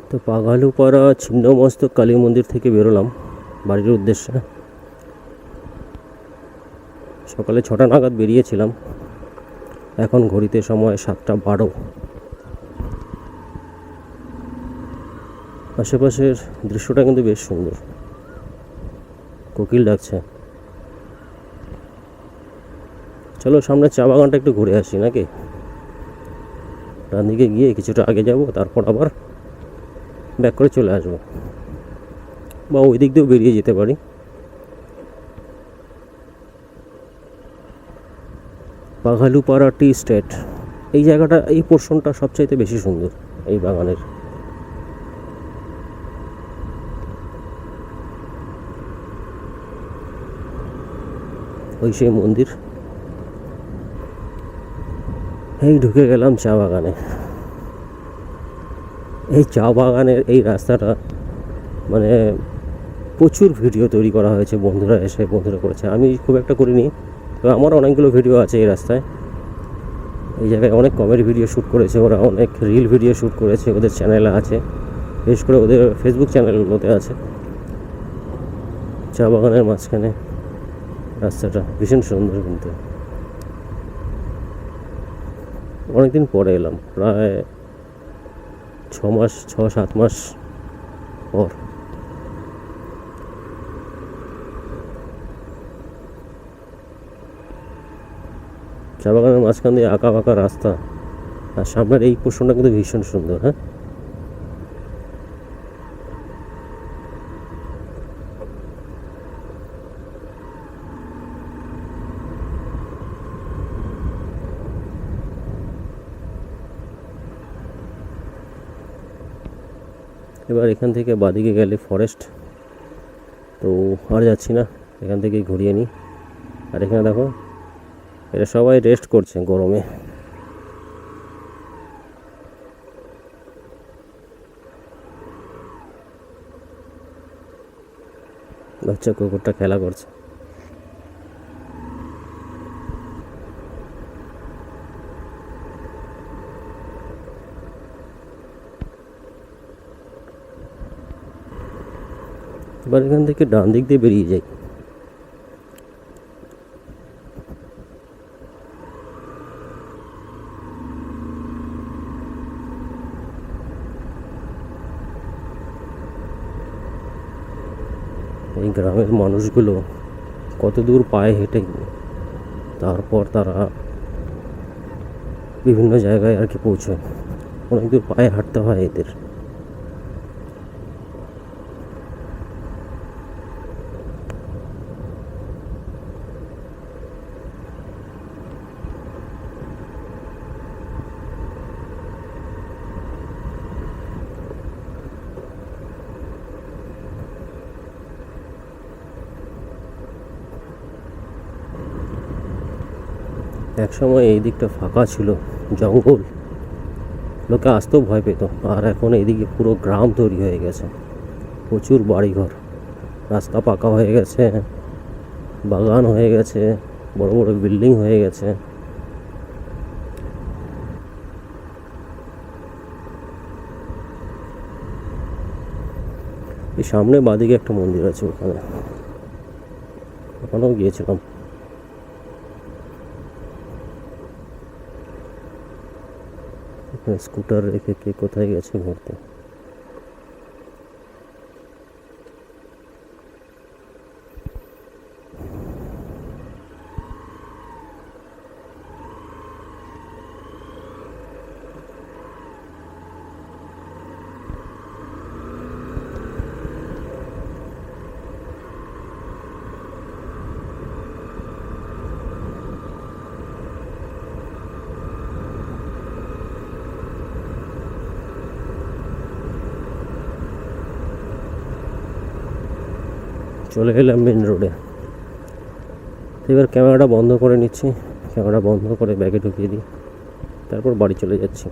তো পাগালুপাড়া ছিন্নমস্তক কালী মন্দির থেকে বেরোলাম বাড়ির উদ্দেশ্যে। সকালে 6টা নাগাদ বেরিয়েছিলাম, এখন ঘড়িতে সময় 7টা 12। আশেপাশের দৃশ্যটা কিন্তু বেশ সুন্দর, কোকিল ডাকছে। চলো সামনে চা বাগানটা একটু ঘুরে আসি নাকি। ডান দিকে গিয়ে কিছুটা আগে যাব, তারপর আবার ব্যাক করে চলে আসবো, বা ওই দিক দিয়েও বেরিয়ে যেতে পারি। পাগালুপাড়া টি স্টেট, এই জায়গাটা, এই পোর্শনটা সবচাইতে বেশি সুন্দর এই বাগানের। ওই সেই মন্দির। এই ঢুকে গেলাম চা বাগানে। এই চা বাগানের এই রাস্তাটা মানে প্রচুর ভিডিও তৈরি করা হয়েছে, বন্ধুরা এসে বন্ধুরা করেছে, আমি খুব একটা করিনি। তো আমার অনেকগুলো ভিডিও আছে এই রাস্তায়। এই জায়গায় অনেক কমেডি ভিডিও শ্যুট করেছে ওরা, অনেক রিল ভিডিও শ্যুট করেছে, ওদের চ্যানেলে আছে, বিশেষ করে ওদের ফেসবুক চ্যানেলগুলোতে আছে। চা বাগানের মাঝখানে রাস্তাটা ভীষণ সুন্দর, কিন্তু অনেকদিন পরে এলাম, প্রায় 6-7 মাস পর। চা বাগানের মাঝখান দিয়ে আঁকা বাঁকা রাস্তা, আর সামনের এই পোর্শনটা কিন্তু ভীষণ সুন্দর। হ্যাঁ, এবার এখান থেকে বাদিকে গেলে ফরেস্ট, তো আর যাচ্ছি না, এখান থেকেই ঘুরিয়ে নিই। আর এখানে দেখো, এরা সবাই রেস্ট করছে গরমে। বাচ্চা কুকুরটা খেলা করছে। এবার এখান থেকে ডান দিক দিয়ে বেরিয়ে যাই। এই গ্রামের মানুষগুলো কত দূর পায়ে হেঁটে, তারপর তারা বিভিন্ন জায়গায় আর কি পৌঁছয়, অনেক দূর পায়ে হাঁটতে হয় এদের। একসময় এই দিকটা ফাঁকা ছিল, জঙ্গল, লোকে আসতেও ভয় পেত। আর এখন এইদিকে পুরো গ্রাম তৈরি হয়ে গেছে, প্রচুর বাড়িঘর, রাস্তা পাকা হয়ে গেছে, বাগান হয়ে গেছে, বড় বড় বিল্ডিং হয়ে গেছে। এই সামনে বাদিকে একটা মন্দির আছে, ওখানেও গিয়েছিলাম। স্কুটার রেখে কে কোথায় গেছে ঘুরতে। চলে এলাম মেন রোডে। এবার ক্যামেরাটা বন্ধ করে নিচ্ছি, ক্যামেরা বন্ধ করে ব্যাগে ঢুকিয়ে দিই, তারপর বাড়ি চলে যাচ্ছি।